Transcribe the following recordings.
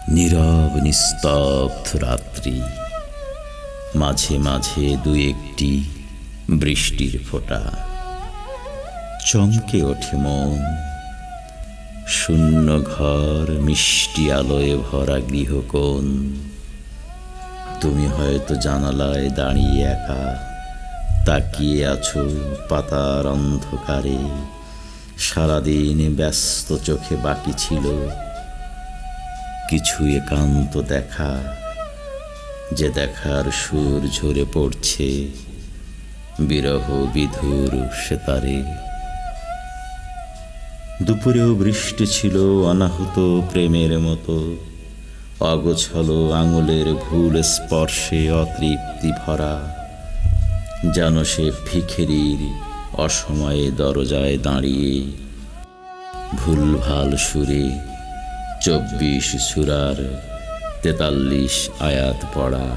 নীরব নিস্তব্ধ রাত্রি, মাঝে মাঝে দুই একটি বৃষ্টির ফোঁটা। চমকে ওঠে মন, শূন্য ঘর, মিষ্টি আলোয় ভরা গৃহকোণ। তুমি হয়তো জানালায় দাঁড়িয়ে একা তাকিয়ে আছো পাতার অন্ধকারে। সারাদিন ব্যস্ত চোখে বাকি ছিল কিছু একান্ত দেখা, যে দেখার সুর ঝরে পড়ছে বিরহ বিধুর সেতারে। দুপুরেও বৃষ্টি ছিল অনাহুত প্রেমের মতো, অগোছালো আঙুলের ভুল স্পর্শে অতৃপ্তি ভরা। যেন সে ভিখিরির অসময়ে দরজায় দাঁড়িয়ে ভুলভাল সুরে 24 সূরার 43 আয়াত পড়া।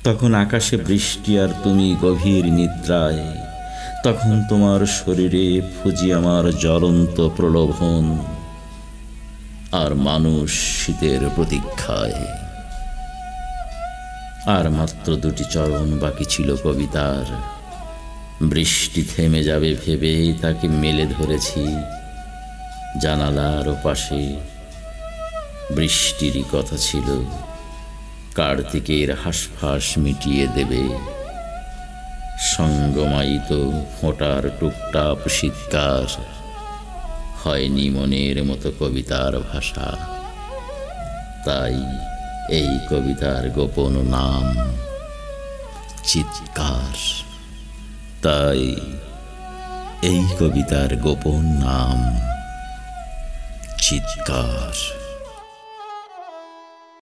তখন আকাশে বৃষ্টি আর তুমি গভীর নিদ্রায়। তখন তোমার শরীরে ফুজি আমার জ্বলন্ত প্রলোভন, আর মানুষ শীতের প্রতীক্ষায়। আর মাত্র 2টি চরণ বাকি ছিল কবিতার। বৃষ্টি থেমে যাবে ভেবেই তাকে মেলে ধরেছি জানালার ওপাশে। বৃষ্টিরই কথা ছিল কার্তিকের হাঁসফাঁস মিটিয়ে দেবে। সঙ্গমায়িত ফোঁটার টুকটাপ শীতকার হয়নি মনের মতো কবিতার ভাষা। তাই এই কবিতার গোপন নাম চিৎকার। তাই এই কবিতার গোপন নাম চিৎকার।